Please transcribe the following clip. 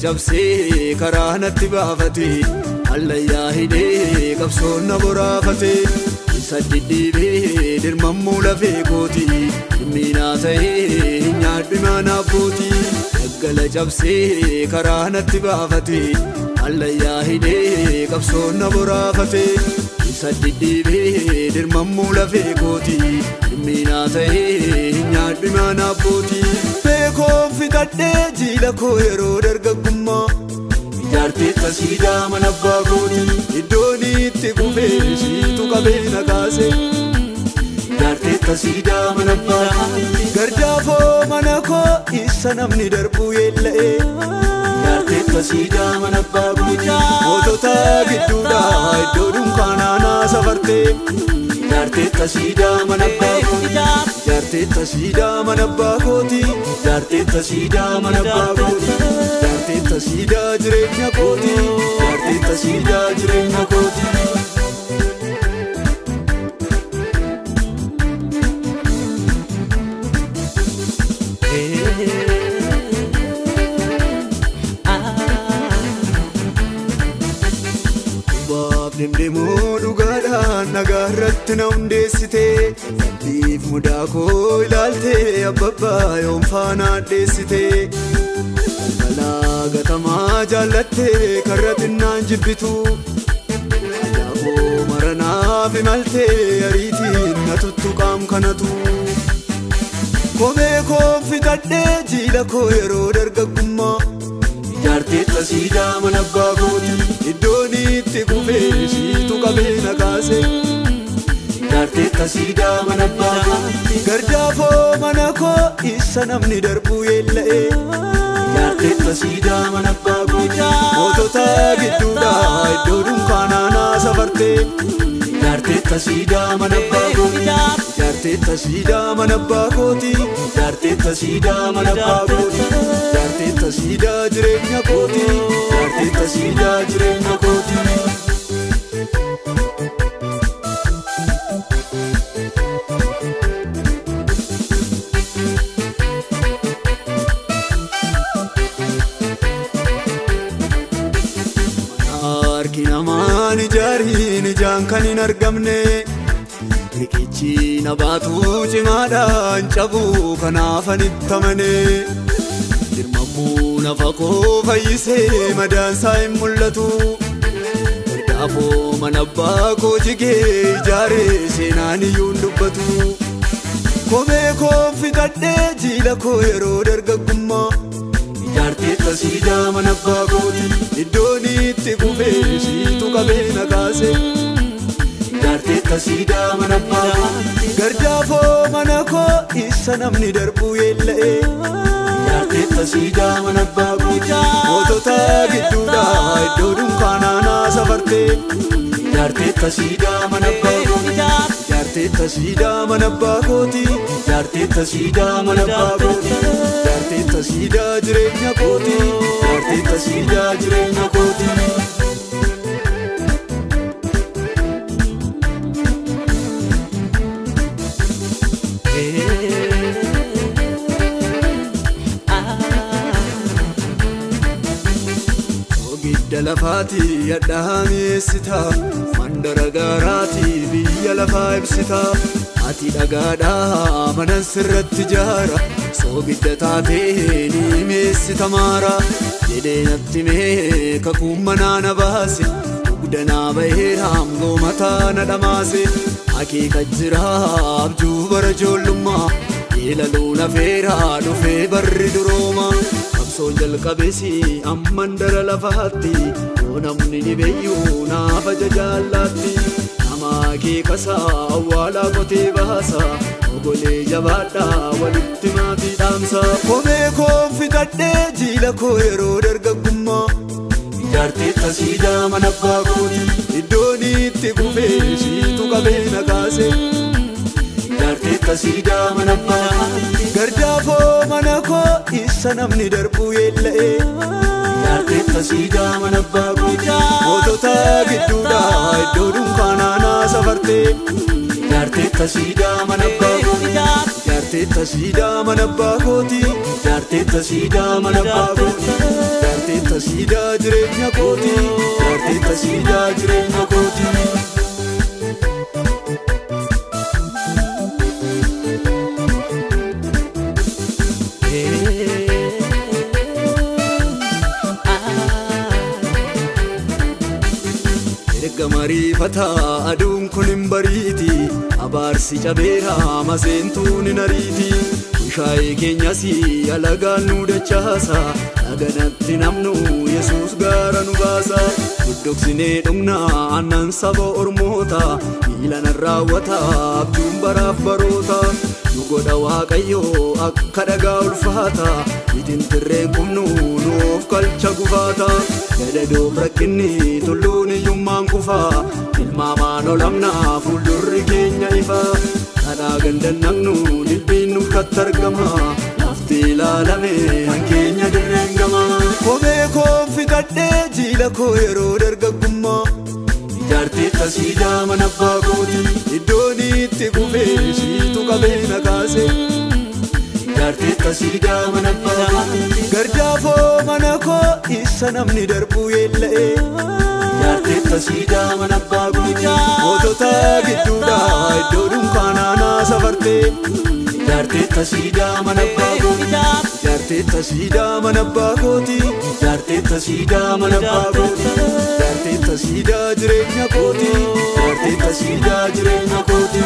cabsee karaa natti baafate allayyaa hidhee qabsoon na boraafate isa dhidhiibee dirmammoo lafee kooti dhimmiinaa ta'ee nyaadhu imaan abbooti daggala cabsee karaa natti baafate allayyaa hidhee qabsoon na boraafate isa dhidhiibee dirmammoo lafee kooti dhimmiinaa ta'ee nyaadhu imaan abbooti beekoon fixadhee jiila koo yeroo dargaggummaa ijaartee tasiidaa mana abbaa kooti iddoon itti kufee siitu qabee na kaase ijaartee tasiidaa mana abbaa gardaafoo mana koo isa namni darbuu yeella'ee ijaartee tasiidaa mana abbaa kooti mootota gidduudhaa iddoo dunkaanaanaa safartee ijaartee tasiidaa mana abbaa kooti ijaartee tasiidaa mana abbaa kooti ijaartee tasiidaa mana abbaa kooti ijaartee tasiidaa jireenya kooti ijaartee tasiidaa jireenya kooti. Deemoo dhugaadhaan nagaa irratti na hundeessitee Sabbiif mudaa koo ilaaltee abbabbaa yoom faana addeessitee Balaa gatamaa jaallattee karra xinnaan jibbitu Aadaa koo maranaaf imaltee ariitiin na tuttuqaam kanatu Komee koon fixadhee jiila koo yeroo dargaggummaa ijaartee tasiidaa mana abbaa kooti iddoon itti kufee siitu qabee na kaase ijaartee tasiidaa mana abbaa kooti gardaafoo mana koo isa namni darbuu yeella'ee ijaartee tasiidaa mana abbaa kooti mootota gidduudhaa iddoo dunkaanaanaa safartee ijaartee tasiidaa mana abbaa kooti ijaartee tasiidaa mana abbaa kooti ijaartee tasiidaa mana abbaa kooti ijaartee tasiidaa jireenya kooti ijaartee tasiidaa jireenya kooti. Harki namaan ijaariin ijaan kan hin argamne riqichi na baatu cimaadhaan cabuu kanaafan itti amane dirmamuu nafa koo fayyisee madaansaa hin mul'atu gardaafoo mana abbaa koo jigee ijaaree seenaan iyyuu hin dubbatu komee koon fixadhee jiila koo yeroo dargaggummaa ijaartee tasiidaa mana abbaa kooti iddoon itti kufee siitu qabee na kaase ijaartee tasiidaa mana abbaa kooti gardaafoo mana koo isa namni darbuu yeella'ee ijaartee tasiidaa mana abbaa kooti mootota gidduudhaa iddoo dunkaanaanaa safartee ijaartee tasiidaa mana abbaa kooti ijaartee tasiidaa mana abbaa kooti ijaartee tasiidaa mana abbaa kooti ijaartee tasiidaa jireenya kooti ijaartee tasiidaa jireenya kooti. Ogidda lafaati yadhaa mi'eessita mandara gaaraati biyya lafaa ibsita ati dhagaadhaa manan sirratti ijaara soogidda taatee ni mi'eessita maara jedhee natti mee kakuun manaa na baase dugdanaa baheera hangoo mataa na dhamaase akeeka jiraa abjuu bara ijoollummaa yeelaluu lafeeraa dhufee barri durooma qabsoo jalqabeesi amman dara lafaatti yoo namni dhibeeyyuu naaf ajajaallaatti nama akeekasaa awwaalaa qotee baasa ogolee jabaadhaa walitti maatii dhaamsa komee koon fixadhee jiila koo yeroo dargaggummaa ijaartee tasiidaa mana abbaa kooti iddoon itti kufee siitu qabee na kaase ijaartee tasiidaa mana abbaa kooti gardaafoo mana koo isa namni darbuu yeella'ee ijaartee tasiidaa mana abbaa kooti mootota gidduudhaa iddoo dunkaanaanaa safartee ijaartee tasiidaa mana abbaa kooti Jaartee tasiidaa mana abbaa kooti. Jaartee tasiidaa mana abbaa kooti. Jaartee tasiidaa jireenya kooti. Jaartee tasiidaa jireenya kooti. Mariifata aduun kun hin bariiti. Abaarsi cabeera maseentuun hin ariiti. Bushaayee keenyas alagaan nu dachaasa. Dhaganatti namnu Yesuus gaara nu baasa. Duddoqsinee dhugna aannan saba ormoota. Miilan raawwata abjuun baraaf baroota. Nu godha Waaqayyoo akka dhagaa ulfaata. Itintirreen qubnu nuuf kalcha gufaata. Gadadoof rakkinni tulluun iyyummaan kufaa. Ilmaamaan olamnaa fuuldurri keenya ifaa. Kadhaa gandan naqnu dilbiin nuffatti argama. Lafti ilaalame hankeenya dirreen gama. Kophee koon fixadhee jiila koo yeroo dargaggummaa. Jaartee tasiidaa mana abbaa kooti. Iddoon itti kufee siitu qabeena kaase. Jaartee tasiidaa mana abbaa kooti. Gardaafoo mana koo isa namni darbuu yeella'ee. Jaartee tasiidaa mana abbaa kooti. Mootota gidduudhaa iddoo dunkaanaanaa safartee. Jaartee tasiidaa mana abbaa kooti. Jaartee tasiidaa mana abbaa kooti. Jaartee tasiidaa mana abbaa kooti. Jaartee tasiidaa jireenya kooti. Jaartee tasiidaa jireenya kooti.